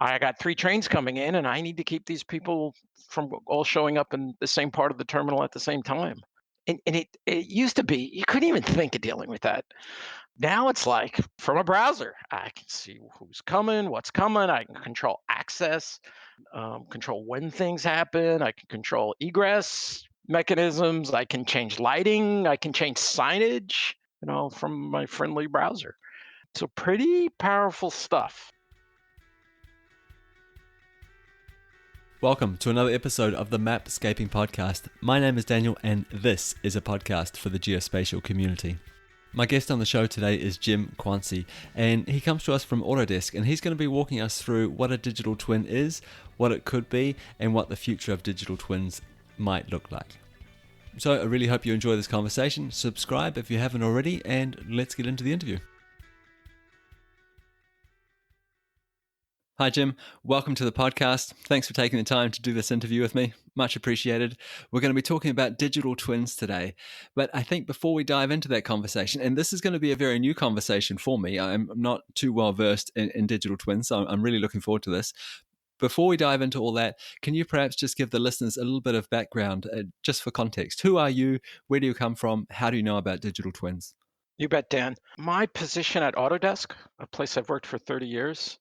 I got 3 trains coming in, and I need to keep these people from all showing up in the same part of the terminal at the same time. And it used to be you couldn't even think of dealing with that. Now it's like from a browser, I can see who's coming, what's coming. I can control access, control when things happen. I can control egress mechanisms. I can change lighting. I can change signage, from my friendly browser. So pretty powerful stuff. Welcome to another episode of the Mapscaping Podcast. My name is Daniel, and this is a podcast for the geospatial community. My guest on the show today is Jim Quancy, and he comes to us from Autodesk, and he's going to be walking us through what a digital twin is, what it could be, and what the future of digital twins might look like. So I really hope you enjoy this conversation. Subscribe if you haven't already, and let's get into the interview. Hi, Jim. Welcome to the podcast. Thanks for taking the time to do this interview with me. Much appreciated. We're going to be talking about digital twins today. But I think before we dive into that conversation, and this is going to be a very new conversation for me, I'm not too well versed in digital twins, so I'm really looking forward to this. Before we dive into all that, can you perhaps just give the listeners a little bit of background, just for context? Who are you? Where do you come from? How do you know about digital twins? You bet, Dan. My position at Autodesk, a place I've worked for 30 years,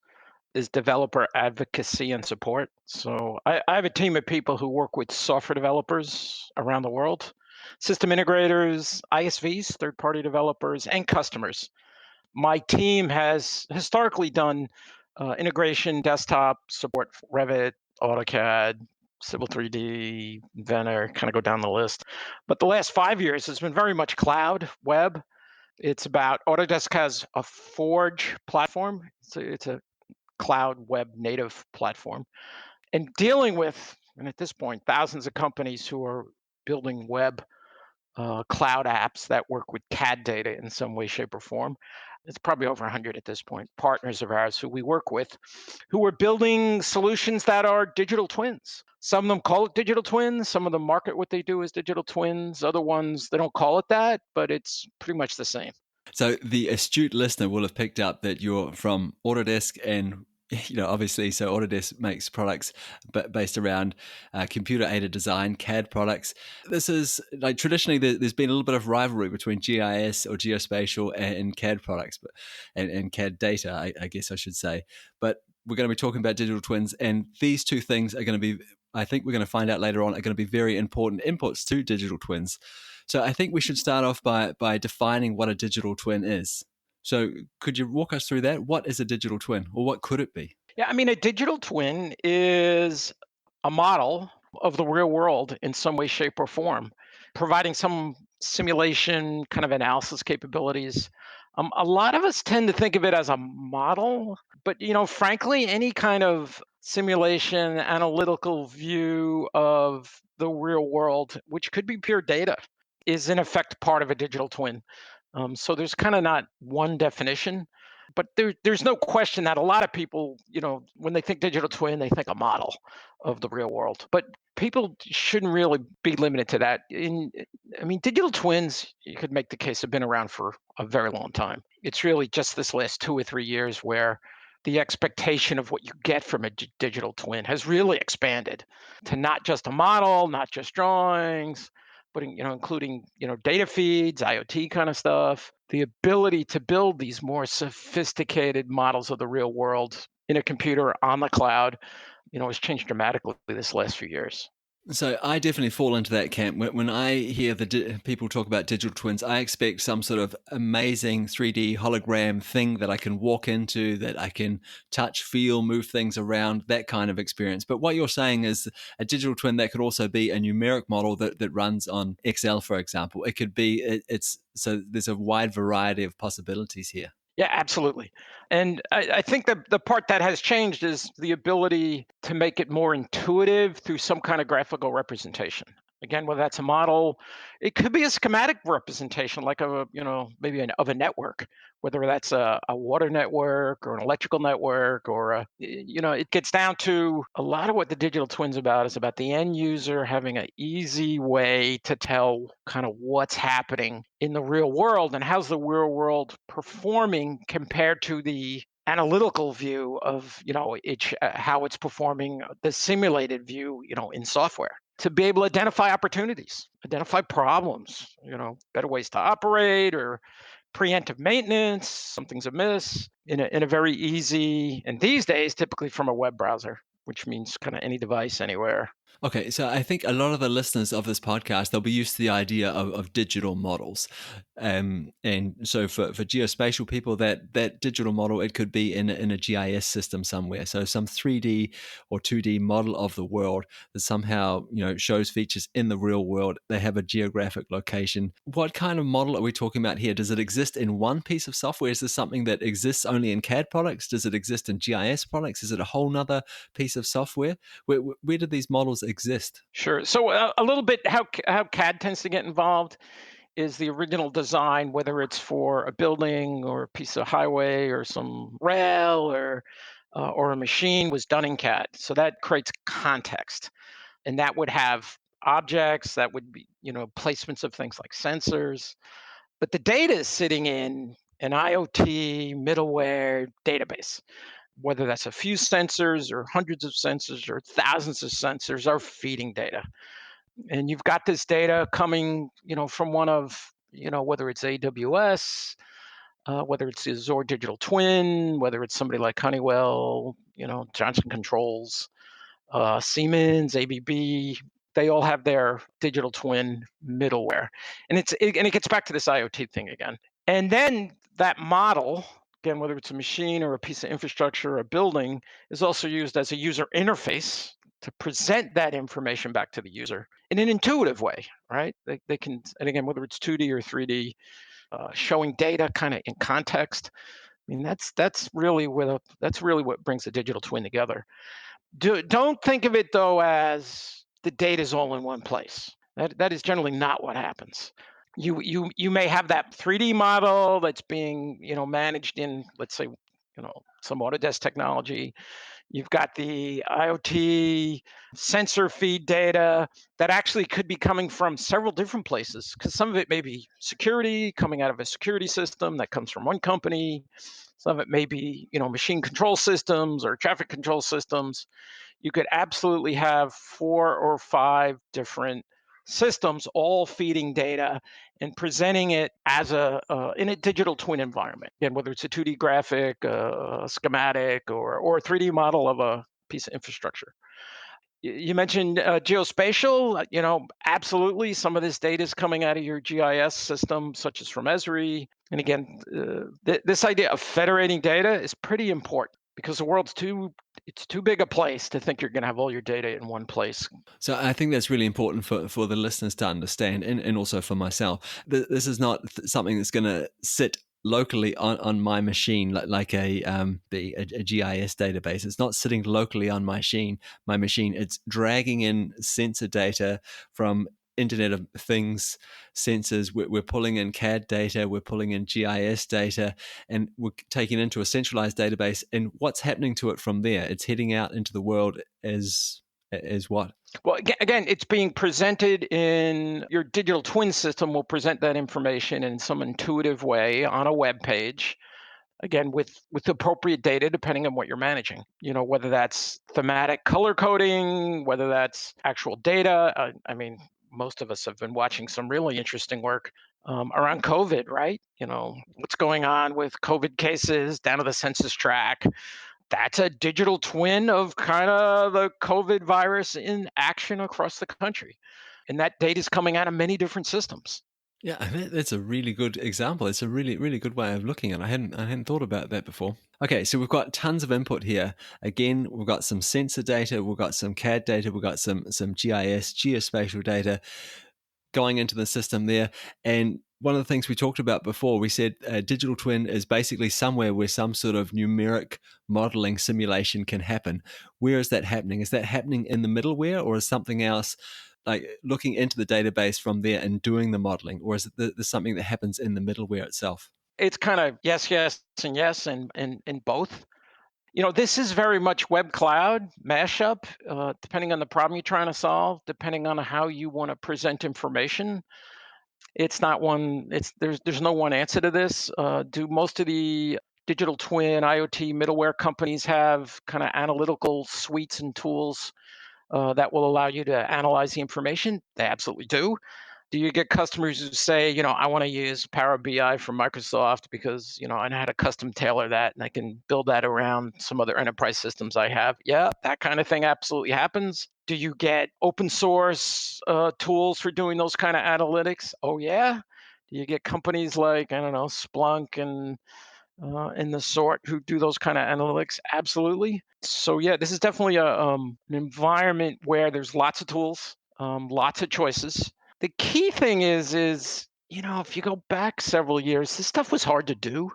is developer advocacy and support. So I have a team of people who work with software developers around the world, system integrators, ISVs, third-party developers, and customers. My team has historically done integration, desktop support, for Revit, AutoCAD, Civil 3D, Inventor, kind of go down the list. But the last 5 years has been very much cloud, web. It's about Autodesk has a Forge platform. It's a cloud web native platform, and dealing with, and at this point, thousands of companies who are building web cloud apps that work with CAD data in some way, shape, or form. It's probably over 100 at this point, partners of ours who we work with, who are building solutions that are digital twins. Some of them call it digital twins. Some of them market what they do as digital twins. Other ones, they don't call it that, but it's pretty much the same. So the astute listener will have picked up that you're from Autodesk, and obviously, so Autodesk makes products based around computer-aided design, CAD products. This is like traditionally there's been a little bit of rivalry between GIS or geospatial and CAD products, and CAD data, I guess I should say. But we're going to be talking about digital twins, and these two things are going to be, I think we're going to find out later on, are going to be very important inputs to digital twins. So I think we should start off by defining what a digital twin is. So could you walk us through that? What is a digital twin, or what could it be? Yeah, I mean, a digital twin is a model of the real world in some way, shape, or form, providing some simulation kind of analysis capabilities. A lot of us tend to think of it as a model, but frankly, any kind of simulation, analytical view of the real world, which could be pure data, is in effect part of a digital twin. So there's kind of not one definition, but there's no question that a lot of people, when they think digital twin, they think a model of the real world. But people shouldn't really be limited to that. Digital twins, you could make the case, have been around for a very long time. It's really just this last 2 or 3 years where the expectation of what you get from a digital twin has really expanded to not just a model, not just drawings, but including data feeds, IoT kind of stuff, the ability to build these more sophisticated models of the real world in a computer on the cloud, has changed dramatically this last few years. So I definitely fall into that camp. When I hear people talk about digital twins, I expect some sort of amazing 3D hologram thing that I can walk into, that I can touch, feel, move things around, that kind of experience. But what you're saying is a digital twin that could also be a numeric model that runs on Excel, for example. It could be, so there's a wide variety of possibilities here. Yeah, absolutely. And I think that the part that has changed is the ability to make it more intuitive through some kind of graphical representation. Again, whether that's a model, it could be a schematic representation, like maybe of a network, whether that's a water network or an electrical network, or it gets down to a lot of what the digital twin's about is about the end user having an easy way to tell kind of what's happening in the real world and how's the real world performing compared to the analytical view of how it's performing, the simulated view in software, to be able to identify opportunities, identify problems, better ways to operate, or preemptive maintenance, something's amiss, in a very easy, and these days typically from a web browser, which means kind of any device anywhere. Okay, so I think a lot of the listeners of this podcast, they'll be used to the idea of digital models. And so for geospatial people, that digital model, it could be in a GIS system somewhere. So some 3D or 2D model of the world that somehow, shows features in the real world. They have a geographic location. What kind of model are we talking about here? Does it exist in one piece of software? Is this something that exists only in CAD products? Does it exist in GIS products? Is it a whole nother piece of software? Where do these models exist? Sure. So a little bit how CAD tends to get involved is the original design, whether it's for a building or a piece of highway or some rail or a machine, was done in CAD. So that creates context, and that would have objects, that would be placements of things like sensors, but the data is sitting in an IoT middleware database. Whether that's a few sensors or hundreds of sensors or thousands of sensors are feeding data. And you've got this data coming, from one of, whether it's AWS, whether it's the Azure Digital Twin, whether it's somebody like Honeywell, Johnson Controls, Siemens, ABB. They all have their digital twin middleware, and it gets back to this IoT thing again. And then that model, again, whether it's a machine or a piece of infrastructure or a building, is also used as a user interface to present that information back to the user in an intuitive way, right? They can, and again, whether it's 2D or 3D, showing data kind of in context. I mean, that's really what brings the digital twin together. Don't think of it though as the data is all in one place. That is generally not what happens. You may have that 3D model that's being managed in, let's say, some Autodesk technology. You've got the IoT sensor feed data that actually could be coming from several different places, because some of it may be security, coming out of a security system that comes from one company. Some of it may be machine control systems or traffic control systems. You could absolutely have 4 or 5 different systems all feeding data and presenting it as in a digital twin environment. Again, whether it's a 2D graphic, a schematic, or a 3D model of a piece of infrastructure. You mentioned geospatial. Absolutely, some of this data is coming out of your GIS system, such as from Esri. And again, this idea of federating data is pretty important, because the world's it's too big a place to think you're going to have all your data in one place. So I think that's really important for the listeners to understand, and also for myself. This is not something that's going to sit locally on my machine like a GIS database. It's not sitting locally on my machine. It's dragging in sensor data from Internet of Things sensors. We're pulling in CAD data, we're pulling in GIS data, and we're taking it into a centralized database. And what's happening to it from there? It's heading out into the world as what? Well, again, it's being presented in your digital twin system. Will present that information in some intuitive way on a web page. Again, with appropriate data, depending on what you're managing. Whether that's thematic color coding, whether that's actual data. I mean, most of us have been watching some really interesting work around COVID, right? What's going on with COVID cases down to the census tract. That's a digital twin of kind of the COVID virus in action across the country. And that data is coming out of many different systems. Yeah, I mean, that's a really good example. It's a really, really good way of looking at it. I hadn't thought about that before. Okay, so we've got tons of input here. Again, we've got some sensor data, we've got some CAD data, we've got some GIS, geospatial data going into the system there. And one of the things we talked about before, we said a digital twin is basically somewhere where some sort of numeric modeling simulation can happen. Where is that happening? Is that happening in the middleware, or is something else like looking into the database from there and doing the modeling? Or is it there's something that happens in the middleware itself? It's kind of yes, yes, and yes, and both. This is very much web cloud mashup, depending on the problem you're trying to solve, depending on how you want to present information. It's not one. There's no one answer to this. Do most of the digital twin, IoT middleware companies have kind of analytical suites and tools that will allow you to analyze the information? They absolutely do. Do you get customers who say, I want to use Power BI from Microsoft because, I know how to custom tailor that and I can build that around some other enterprise systems I have? Yeah, that kind of thing absolutely happens. Do you get open source tools for doing those kind of analytics? Oh, yeah. Do you get companies like, I don't know, Splunk and the sort who do those kind of analytics? Absolutely. So, yeah, this is definitely an environment where there's lots of tools, lots of choices. The key thing is, if you go back several years, this stuff was hard to do.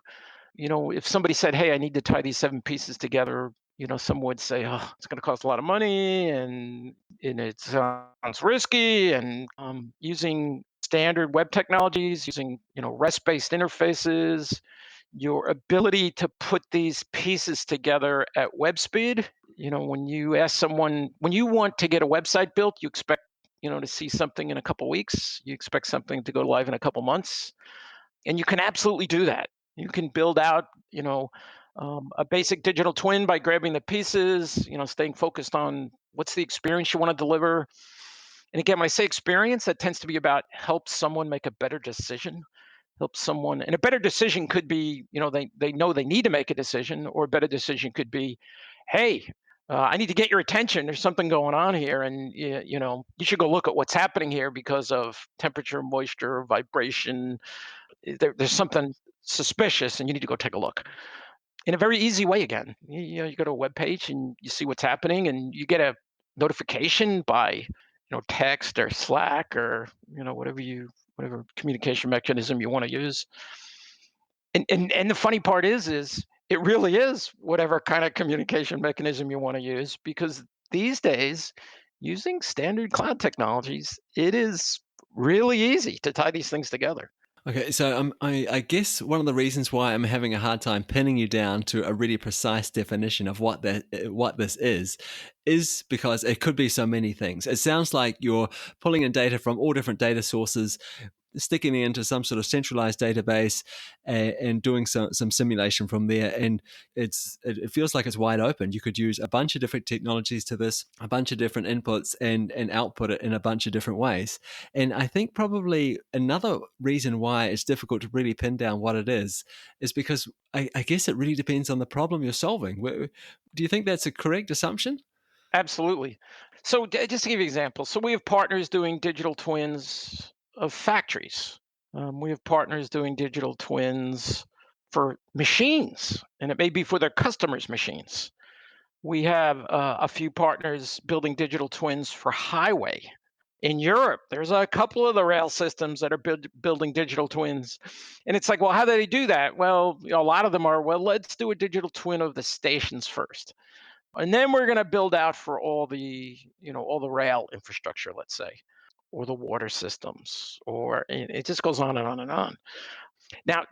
If somebody said, "Hey, I need to tie these 7 pieces together," some would say, "Oh, it's going to cost a lot of money and it sounds risky." And using standard web technologies, using, REST-based interfaces, your ability to put these pieces together at web speed. When you ask someone, when you want to get a website built, you expect, to see something in a couple weeks. You expect something to go live in a couple months, and you can absolutely do that. You can build out, a basic digital twin by grabbing the pieces, staying focused on what's the experience you want to deliver. And again, when I say experience, that tends to be about help someone make a better decision, help someone. And a better decision could be, they know they need to make a decision, or a better decision could be, hey, I need to get your attention. There's something going on here, and you should go look at what's happening here because of temperature, moisture, vibration. There's something suspicious, and you need to go take a look. In a very easy way, again, you go to a web page and you see what's happening, and you get a notification by text or Slack or whatever communication mechanism you want to use. And the funny part is it really is whatever kind of communication mechanism you want to use, because these days, using standard cloud technologies, it is really easy to tie these things together. Okay, so I guess one of the reasons why I'm having a hard time pinning you down to a really precise definition of what this is because it could be so many things. It sounds like you're pulling in data from all different data sources, sticking it into some sort of centralized database, and doing some simulation from there. And it feels like it's wide open. You could use a bunch of different technologies to this, a bunch of different inputs, and output it in a bunch of different ways. And I think probably another reason why it's difficult to really pin down what it is because I guess it really depends on the problem you're solving. Do you think that's a correct assumption? Absolutely. So just to give you an example, so we have partners doing digital twins of factories. We have partners doing digital twins for machines, and it may be for their customers' machines. We have a few partners building digital twins for highway. In Europe, there's a couple of the rail systems that are building digital twins. And it's like, well, how do they do that? Well, a lot of them are, well, let's do a digital twin of the stations first. And then we're going to build out for all the rail infrastructure, let's say, or the water systems, or it just goes on and on and on. Now,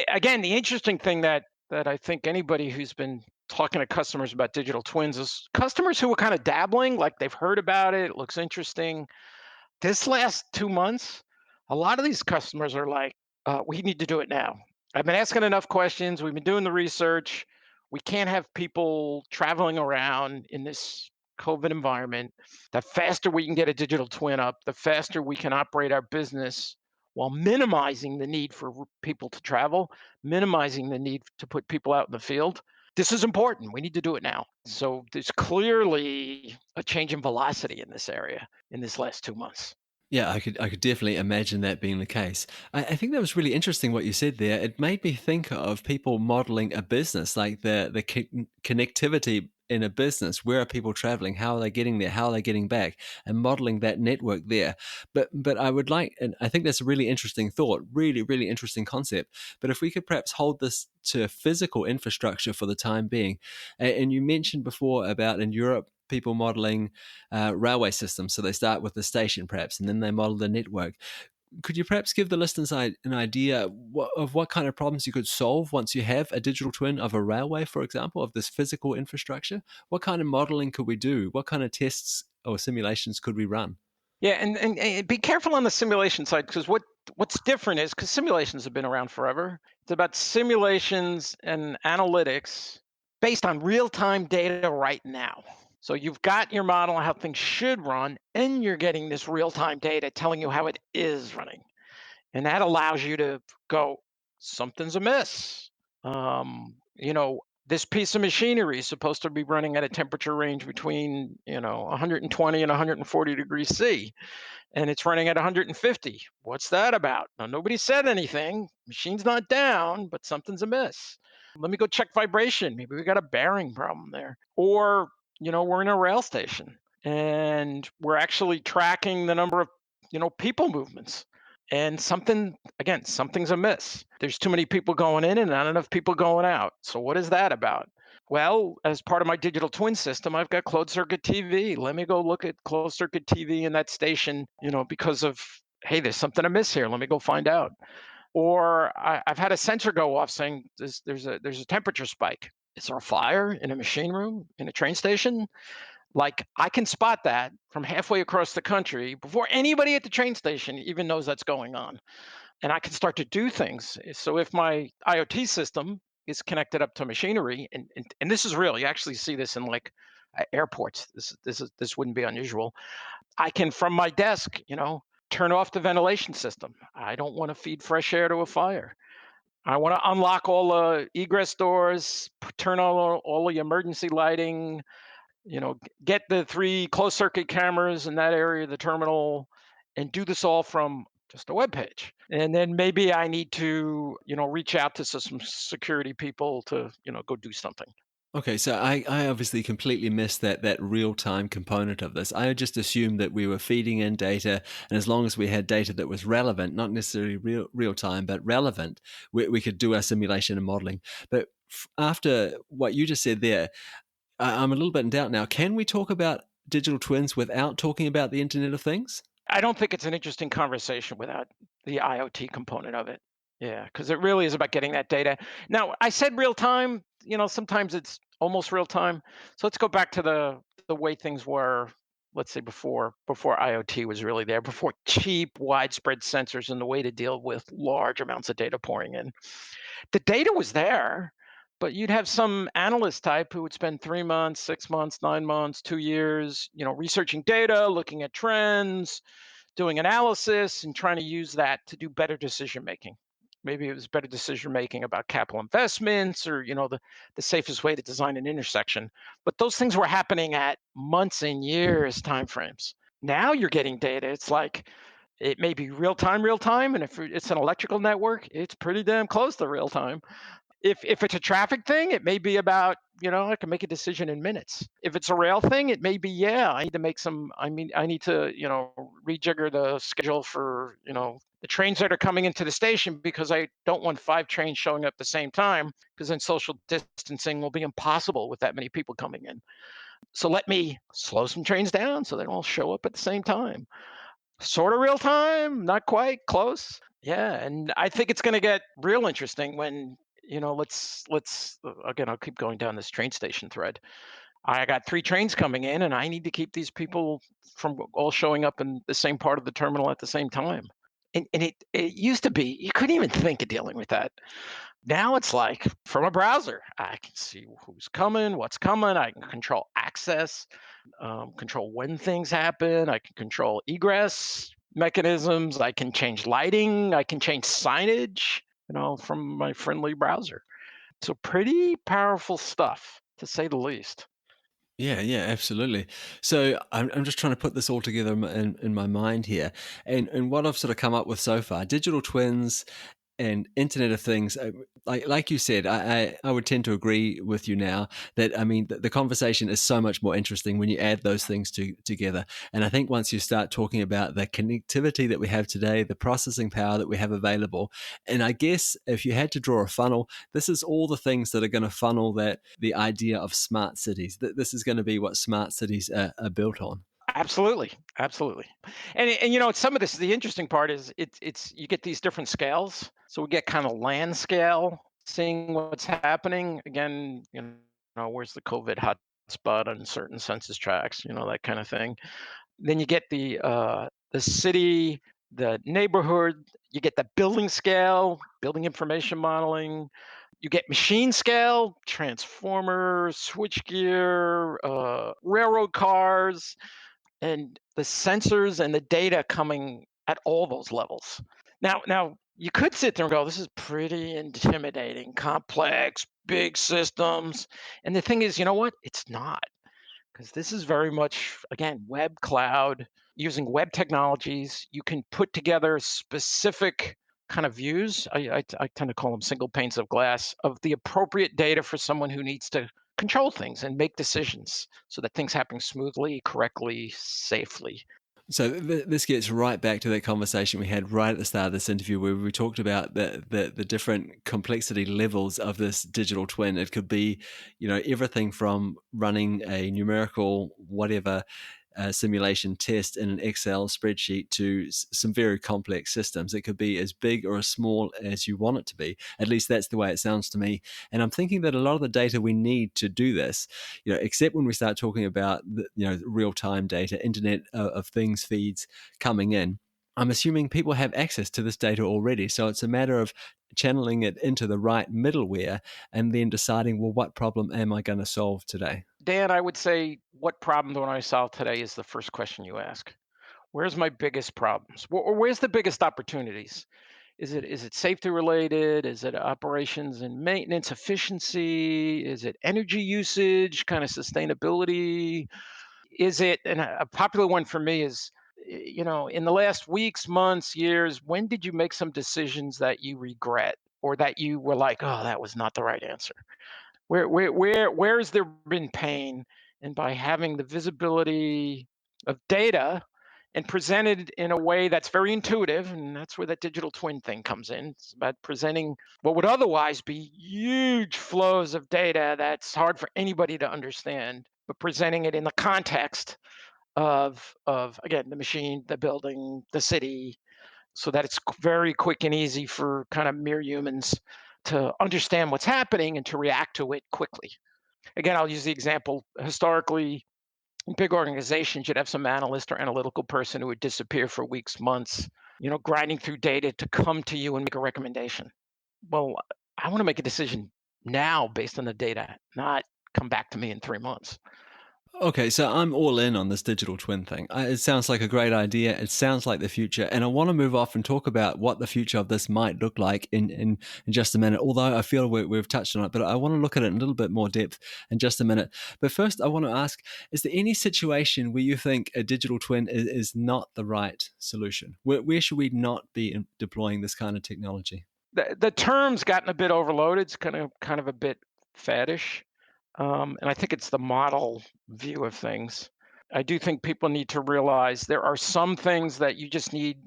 again, the interesting thing that I think anybody who's been talking to customers about digital twins is customers who are kind of dabbling, like they've heard about it, it looks interesting. This last 2 months, a lot of these customers are like, we need to do it now. I've been asking enough questions. We've been doing the research. We can't have people traveling around in this COVID environment. The faster we can get a digital twin up, the faster we can operate our business while minimizing the need for people to travel, minimizing the need to put people out in the field. This is important. We need to do it now. So there's clearly a change in velocity in this area in this last 2 months. Yeah, I could definitely imagine that being the case. I think that was really interesting what you said there. It made me think of people modeling a business, like the connectivity in a business. Where are people traveling? How are they getting there? How are they getting back? And modeling that network there. But I would like, and I think that's a really interesting thought, really really interesting concept. But if we could perhaps hold this to physical infrastructure for the time being, and you mentioned before about in Europe people modeling railway systems. So they start with the station, perhaps, and then they model the network. Could you perhaps give the listeners an idea of what kind of problems you could solve once you have a digital twin of a railway, for example, of this physical infrastructure? What kind of modeling could we do? What kind of tests or simulations could we run? Yeah, and be careful on the simulation side, because What's different is because simulations have been around forever. It's about simulations and analytics based on real-time data right now. So you've got your model how things should run, and you're getting this real-time data telling you how it is running. And that allows you to go, something's amiss. This piece of machinery is supposed to be running at a temperature range between, 120 and 140 degrees C, and it's running at 150. What's that about? Now, nobody said anything. Machine's not down, but something's amiss. Let me go check vibration. Maybe we got a bearing problem there. Or, we're in a rail station and we're actually tracking the number of, people movements. And something's amiss. There's too many people going in and not enough people going out. So what is that about? Well, as part of my digital twin system, I've got closed circuit TV. Let me go look at closed circuit TV in that station, because of, hey, there's something amiss here. Let me go find out. Or I've had a sensor go off saying there's a temperature spike. Is there a fire in a machine room in a train station? Like, I can spot that from halfway across the country before anybody at the train station even knows that's going on. And I can start to do things. So if my IoT system is connected up to machinery, and this is real, you actually see this in like airports. This wouldn't be unusual. I can from my desk, turn off the ventilation system. I don't want to feed fresh air to a fire. I want to unlock all the egress doors, turn on all the emergency lighting, get the 3 closed circuit cameras in that area of the terminal, and do this all from just a web page. And then maybe I need to, reach out to some security people to, go do something. Okay, so I obviously completely missed that real time component of this. I just assumed that we were feeding in data, and as long as we had data that was relevant, not necessarily real time, but relevant, we could do our simulation and modeling. But after what you just said there, I'm a little bit in doubt now. Can we talk about digital twins without talking about the Internet of Things? I don't think it's an interesting conversation without the IoT component of it. Yeah, because it really is about getting that data. Now, I said real time, sometimes it's almost real time. So let's go back to the way things were, let's say before IoT was really there, before cheap, widespread sensors and the way to deal with large amounts of data pouring in. The data was there, but you'd have some analyst type who would spend 3 months, 6 months, 9 months, 2 years, researching data, looking at trends, doing analysis, and trying to use that to do better decision making. Maybe it was better decision making about capital investments or, the safest way to design an intersection. But those things were happening at months and years timeframes. Now you're getting data. It's like it may be real time, and if it's an electrical network, it's pretty damn close to real time. If it's a traffic thing, it may be about, I can make a decision in minutes. If it's a rail thing, it may be, yeah, I need to, rejigger the schedule for, the trains that are coming into the station because I don't want 5 trains showing up at the same time because then social distancing will be impossible with that many people coming in. So let me slow some trains down so they don't all show up at the same time. Sort of real time, not quite, close. Yeah, and I think it's going to get real interesting when, again, I'll keep going down this train station thread. I got 3 trains coming in and I need to keep these people from all showing up in the same part of the terminal at the same time. And it used to be you couldn't even think of dealing with that. Now it's like from a browser, I can see who's coming, what's coming. I can control access, control when things happen. I can control egress mechanisms. I can change lighting. I can change signage, from my friendly browser. So pretty powerful stuff, to say the least. Yeah, yeah, absolutely. So I'm just trying to put this all together in my mind here. And what I've sort of come up with so far, digital twins and Internet of Things, like you said, I would tend to agree with you now that, I mean, the conversation is so much more interesting when you add those things together. And I think once you start talking about the connectivity that we have today, the processing power that we have available, and I guess if you had to draw a funnel, this is all the things that are going to funnel the idea of smart cities. This is going to be what smart cities are built on. Absolutely, absolutely. And some of this, the interesting part is it's you get these different scales. So we get kind of land scale, seeing what's happening. Again, where's the COVID hotspot on certain census tracts, that kind of thing. Then you get the city the neighborhood, you get the building scale, building information modeling, you get machine scale, transformers, switchgear, railroad cars, and the sensors and the data coming at all those levels. Now you could sit there and go, this is pretty intimidating, complex, big systems. And the thing is, you know what? It's not, because this is very much, again, web cloud, using web technologies. You can put together specific kind of views. I tend to call them single panes of glass of the appropriate data for someone who needs to control things and make decisions so that things happen smoothly, correctly, safely. So this gets right back to that conversation we had right at the start of this interview, where we talked about the different complexity levels of this digital twin. It could be, everything from running a numerical whatever simulation test in an Excel spreadsheet to some very complex systems. It could be as big or as small as you want it to be. At least that's the way it sounds to me. And I'm thinking that a lot of the data we need to do this, except when we start talking about real-time data, Internet of Things feeds coming in, I'm assuming people have access to this data already. So it's a matter of channeling it into the right middleware and then deciding, well, what problem am I going to solve today? Dan, I would say, what problem do I solve today is the first question you ask. Where's my biggest problems? Or where's the biggest opportunities? Is it safety related? Is it operations and maintenance efficiency? Is it energy usage, kind of sustainability? Is it, and a popular one for me is, in the last weeks, months, years, when did you make some decisions that you regret or that you were like, oh, that was not the right answer? Where has there been pain? And by having the visibility of data and presented in a way that's very intuitive, and that's where that digital twin thing comes in. It's about presenting what would otherwise be huge flows of data that's hard for anybody to understand, but presenting it in the context of again, the machine, the building, the city, so that it's very quick and easy for kind of mere humans to understand what's happening and to react to it quickly. Again, I'll use the example historically. In big organizations, you'd have some analyst or analytical person who would disappear for weeks, months, grinding through data to come to you and make a recommendation. Well, I want to make a decision now based on the data, not come back to me in 3 months. Okay, so I'm all in on this digital twin thing. It sounds like a great idea. It sounds like the future. And I want to move off and talk about what the future of this might look like in just a minute, although I feel we've touched on it. But I want to look at it in a little bit more depth in just a minute. But first, I want to ask, is there any situation where you think a digital twin is not the right solution? Where should we not be deploying this kind of technology? The term's gotten a bit overloaded. It's kind of a bit faddish. And I think it's the model view of things. I do think people need to realize there are some things that you just need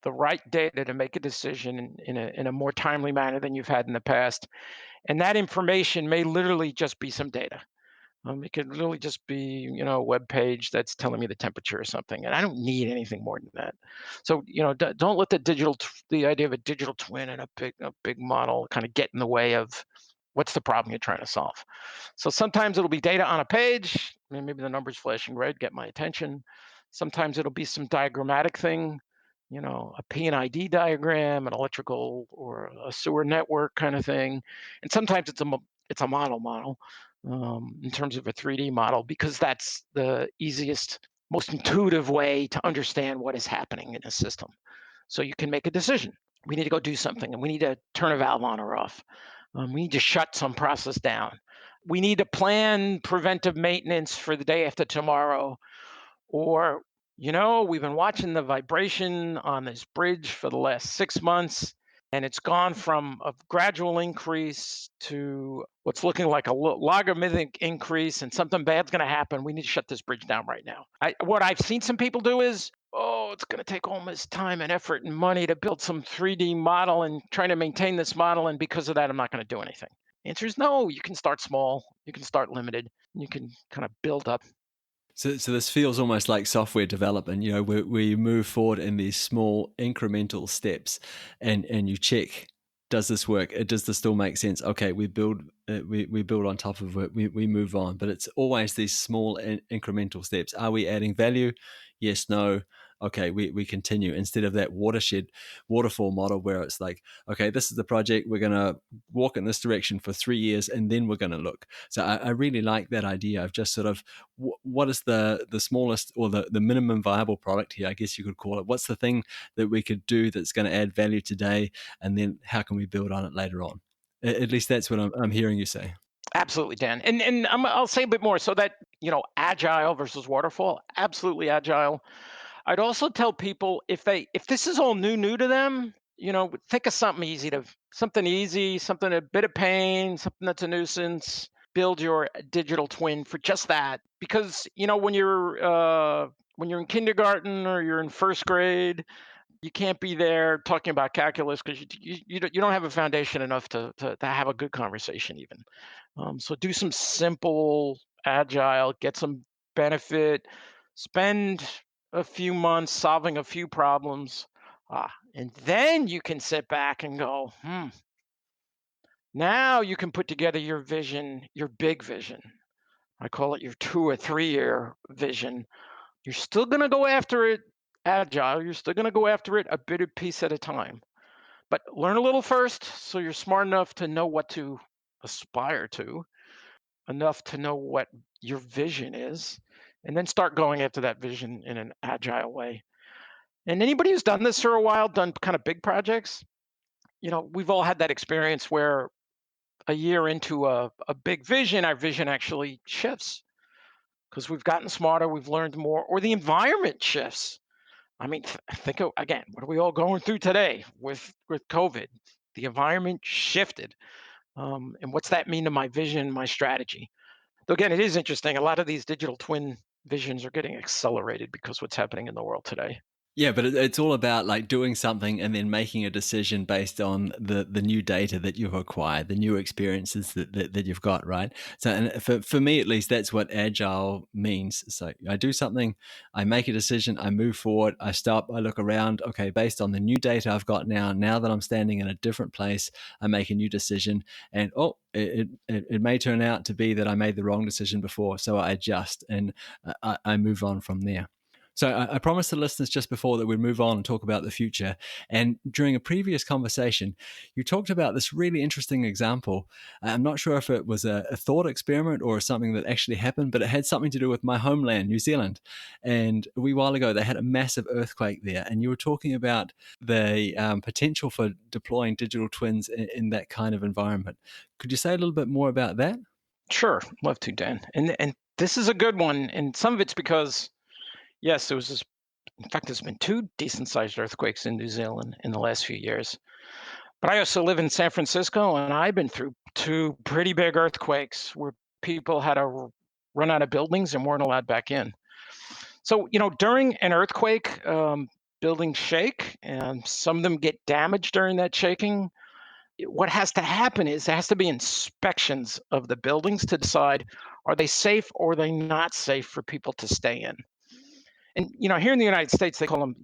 the right data to make a decision in a more timely manner than you've had in the past. And that information may literally just be some data. It could literally just be, a web page that's telling me the temperature or something, and I don't need anything more than that. So, don't let the idea of a digital twin and a big model kind of get in the way of what's the problem you're trying to solve. So sometimes it'll be data on a page, and maybe the numbers flashing red get my attention. Sometimes it'll be some diagrammatic thing, a P&ID diagram, an electrical or a sewer network kind of thing. And sometimes it's a model in terms of a 3D model, because that's the easiest, most intuitive way to understand what is happening in a system. So you can make a decision. We need to go do something, and we need to turn a valve on or off. We need to shut some process down. We need to plan preventive maintenance for the day after tomorrow. Or, we've been watching the vibration on this bridge for the last 6 months, and it's gone from a gradual increase to what's looking like a logarithmic increase, and something bad's going to happen. We need to shut this bridge down right now. What I've seen some people do is, oh, it's going to take all this time and effort and money to build some 3D model and trying to maintain this model, and because of that, I'm not going to do anything. The answer is no. You can start small, you can start limited, you can kind of build up. So this feels almost like software development, where you move forward in these small incremental steps, and you check, does this work? Does this still make sense? Okay, we build on top of it. We move on, but it's always these small incremental steps. Are we adding value? Yes, no. okay, we continue, instead of that waterfall model where it's like, okay, this is the project, we're going to walk in this direction for 3 years and then we're going to look. So I really like that idea of just sort of what is the smallest or the minimum viable product here, I guess you could call it. What's the thing that we could do that's going to add value today, and then how can we build on it later on? At least that's what I'm hearing you say. Absolutely, Dan. And I'll say a bit more. So that, agile versus waterfall, absolutely agile. I'd also tell people, if this is all new to them, think of something easy, something a bit of pain, something that's a nuisance. Build your digital twin for just that, because when you're in kindergarten or you're in first grade, you can't be there talking about calculus because you don't have a foundation enough to have a good conversation even. So do some simple, agile, get some benefit, spend a few months solving a few problems, and then you can sit back and go, now you can put together your vision, your big vision. I call it your 2 or 3 year vision. You're still going to go after it agile. You're still going to go after it a bit of piece at a time. But learn a little first so you're smart enough to know what to aspire to, enough to know what your vision is, and then start going after that vision in an agile way. And anybody who's done this for a while, done kind of big projects, we've all had that experience where a year into a big vision, our vision actually shifts because we've gotten smarter, we've learned more, or the environment shifts. I mean, think of, again, what are we all going through today with COVID? The environment shifted. And what's that mean to my vision, my strategy? Though again, it is interesting. A lot of these digital twin visions are getting accelerated because what's happening in the world today. Yeah, but it's all about like doing something and then making a decision based on the new data that you've acquired, the new experiences that you've got, right? So, and for me at least, that's what agile means. So I do something, I make a decision, I move forward, I stop, I look around. Okay, based on the new data I've got now that I'm standing in a different place, I make a new decision, and it may turn out to be that I made the wrong decision before, so I adjust and I move on from there. So I promised the listeners just before that we'd move on and talk about the future. And during a previous conversation, you talked about this really interesting example. I'm not sure if it was a thought experiment or something that actually happened, but it had something to do with my homeland, New Zealand. And a wee while ago, they had a massive earthquake there. And you were talking about the potential for deploying digital twins in that kind of environment. Could you say a little bit more about that? Sure, love to, Dan. And this is a good one, and some of it's because yes, there was this. In fact, there's been two decent-sized earthquakes in New Zealand in the last few years. But I also live in San Francisco, and I've been through two pretty big earthquakes where people had to run out of buildings and weren't allowed back in. So, during an earthquake, buildings shake, and some of them get damaged during that shaking. What has to happen is there has to be inspections of the buildings to decide, are they safe or are they not safe for people to stay in. And here in the United States, they call them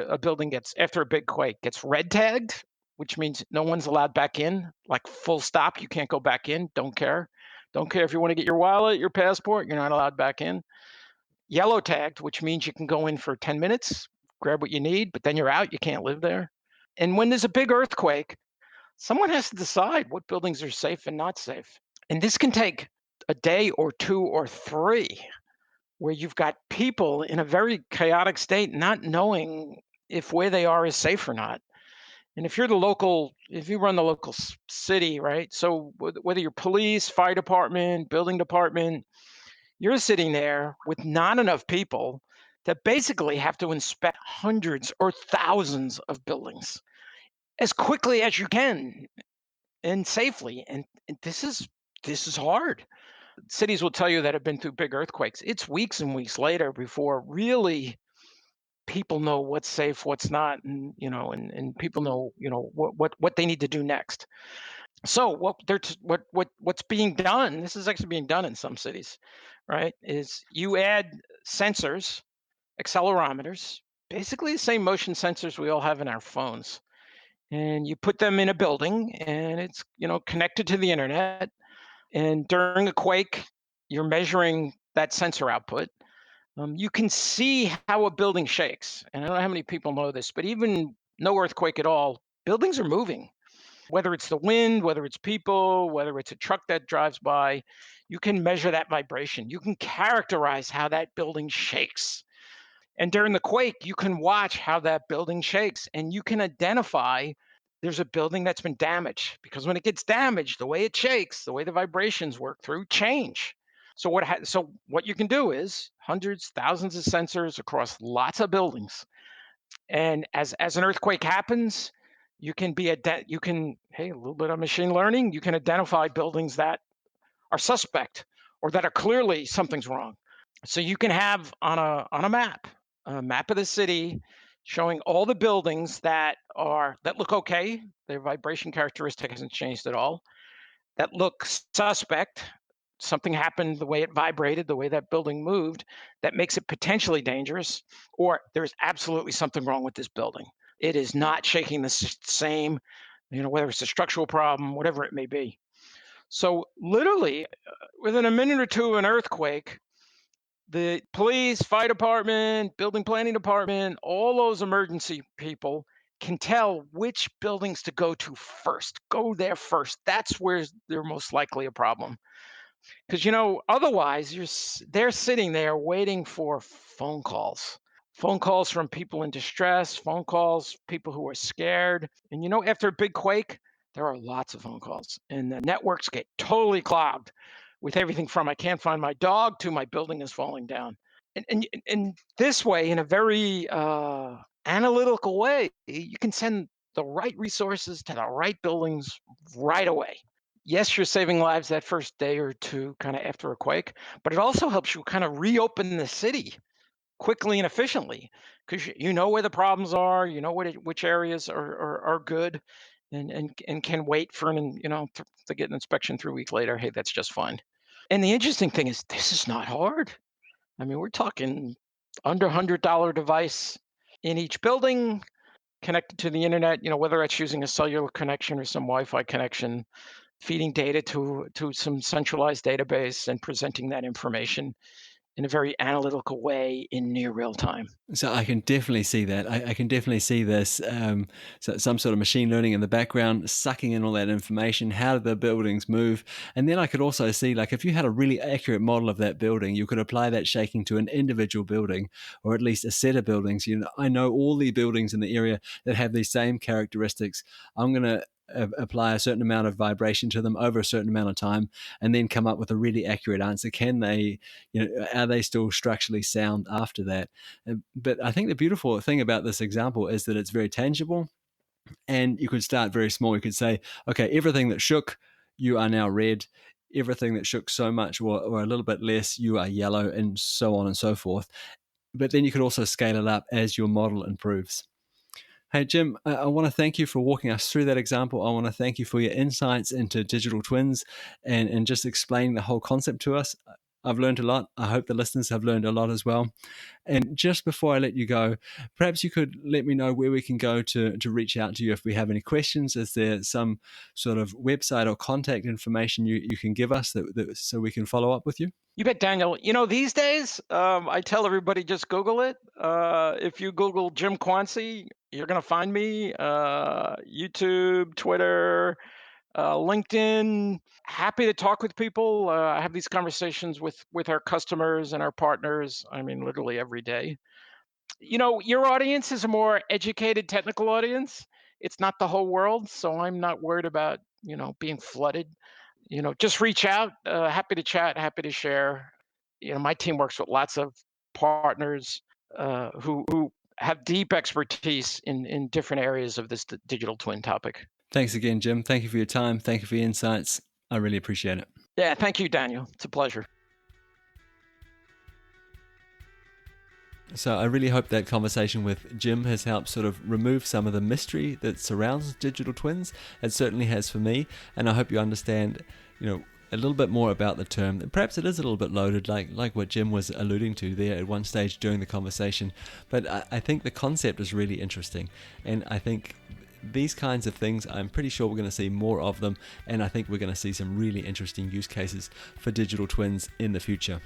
a building gets after a big quake gets red tagged, which means no one's allowed back in. Like full stop, you can't go back in. Don't care if you want to get your wallet, your passport, you're not allowed back in. Yellow tagged, which means you can go in for 10 minutes, grab what you need, but then you're out. You can't live there. And when there's a big earthquake, someone has to decide what buildings are safe and not safe. And this can take a day or two or three, where you've got people in a very chaotic state not knowing if where they are is safe or not. And if you run the local city, right? So whether you're police, fire department, building department, you're sitting there with not enough people that basically have to inspect hundreds or thousands of buildings as quickly as you can and safely. And this is hard. Cities will tell you that have been through big earthquakes. It's weeks and weeks later before really people know what's safe, what's not, and people know, what they need to do next. So what's being done, this is actually being done in some cities, right? Is you add sensors, accelerometers, basically the same motion sensors we all have in our phones. And you put them in a building and it's, connected to the internet. And during a quake, you're measuring that sensor output. You can see how a building shakes. And I don't know how many people know this, but even no earthquake at all, buildings are moving. Whether it's the wind, whether it's people, whether it's a truck that drives by, you can measure that vibration. You can characterize how that building shakes. And during the quake, you can watch how that building shakes and you can identify there's a building that's been damaged because when it gets damaged, the way it shakes, the way the vibrations work through change. So what you can do is hundreds, thousands of sensors across lots of buildings. And as an earthquake happens, you can hey, a little bit of machine learning, you can identify buildings that are suspect or that are clearly something's wrong. So you can have on a map of the city showing all the buildings that look okay, their vibration characteristic hasn't changed at all, that look suspect, something happened the way it vibrated, the way that building moved, that makes it potentially dangerous, or there's absolutely something wrong with this building. It is not shaking the same, whether it's a structural problem, whatever it may be. So literally, within a minute or two of an earthquake, the police, fire department, building planning department, all those emergency people can tell which buildings to go to first. Go there first. That's where they're most likely a problem. Because otherwise they're sitting there waiting for phone calls from people in distress, phone calls, people who are scared. And after a big quake, there are lots of phone calls, and the networks get totally clogged with everything from I can't find my dog to my building is falling down. And this way, in a very analytical way, you can send the right resources to the right buildings right away. Yes, you're saving lives that first day or two kind of after a quake, but it also helps you kind of reopen the city quickly and efficiently because you know where the problems are, which areas are good and can wait for to get an inspection 3 weeks later. Hey, that's just fine. And the interesting thing is this is not hard. I mean, we're talking under $100 device in each building connected to the internet, whether it's using a cellular connection or some Wi-Fi connection, feeding data to some centralized database and presenting that information in a very analytical way in near real time. So I can definitely see that. I can definitely see this, so some sort of machine learning in the background, sucking in all that information. How do the buildings move? And then I could also see, like, if you had a really accurate model of that building, you could apply that shaking to an individual building, or at least a set of buildings. I know all the buildings in the area that have these same characteristics. I'm going to apply a certain amount of vibration to them over a certain amount of time, and then come up with a really accurate answer. Can they, are they still structurally sound after that? But I think the beautiful thing about this example is that it's very tangible, and you could start very small. You could say, okay, everything that shook, you are now red. Everything that shook so much or a little bit less, you are yellow, and so on and so forth. But then you could also scale it up as your model improves. Hey, Jim, I want to thank you for walking us through that example. I want to thank you for your insights into digital twins and just explaining the whole concept to us. I've learned a lot. I hope the listeners have learned a lot as well. And just before I let you go, perhaps you could let me know where we can go to reach out to you if we have any questions. Is there some sort of website or contact information you can give us so we can follow up with you? You bet, Daniel. These days, I tell everybody just Google it. If you Google Jim Quancy, you're going to find me. YouTube, Twitter, LinkedIn. Happy to talk with people. I have these conversations with our customers and our partners. I mean, literally every day. Your audience is a more educated technical audience. It's not the whole world, so I'm not worried about, being flooded. Just reach out. Happy to chat, happy to share. My team works with lots of partners who have deep expertise in different areas of this digital twin topic. Thanks again, Jim. Thank you for your time. Thank you for your insights. I really appreciate it. Yeah, thank you, Daniel. It's a pleasure. So I really hope that conversation with Jim has helped sort of remove some of the mystery that surrounds digital twins. It certainly has for me, and I hope you understand, a little bit more about the term. Perhaps it is a little bit loaded, like what Jim was alluding to there at one stage during the conversation. But I think the concept is really interesting, and I think these kinds of things, I'm pretty sure we're going to see more of them, and I think we're going to see some really interesting use cases for digital twins in the future.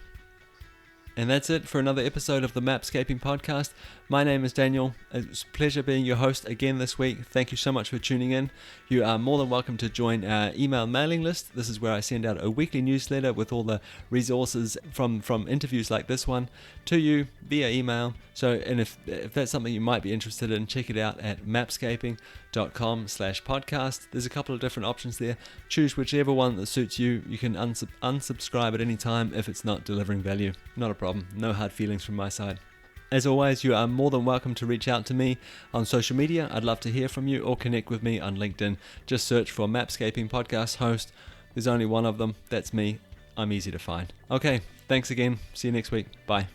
And that's it for another episode of the Mapscaping Podcast. My name is Daniel. It's a pleasure being your host again this week. Thank you so much for tuning in. You are more than welcome to join our email mailing list. This is where I send out a weekly newsletter with all the resources from interviews like this one to you via email. So, and if that's something you might be interested in, check it out at mapscaping.com/podcast. There's a couple of different options there. Choose whichever one that suits you. You can unsubscribe at any time if it's not delivering value. Not a problem. No hard feelings from my side. As always, you are more than welcome to reach out to me on social media. I'd love to hear from you, or connect with me on LinkedIn. Just search for Mapscaping Podcast Host. There's only one of them. That's me. I'm easy to find. Okay, thanks again. See you next week. Bye.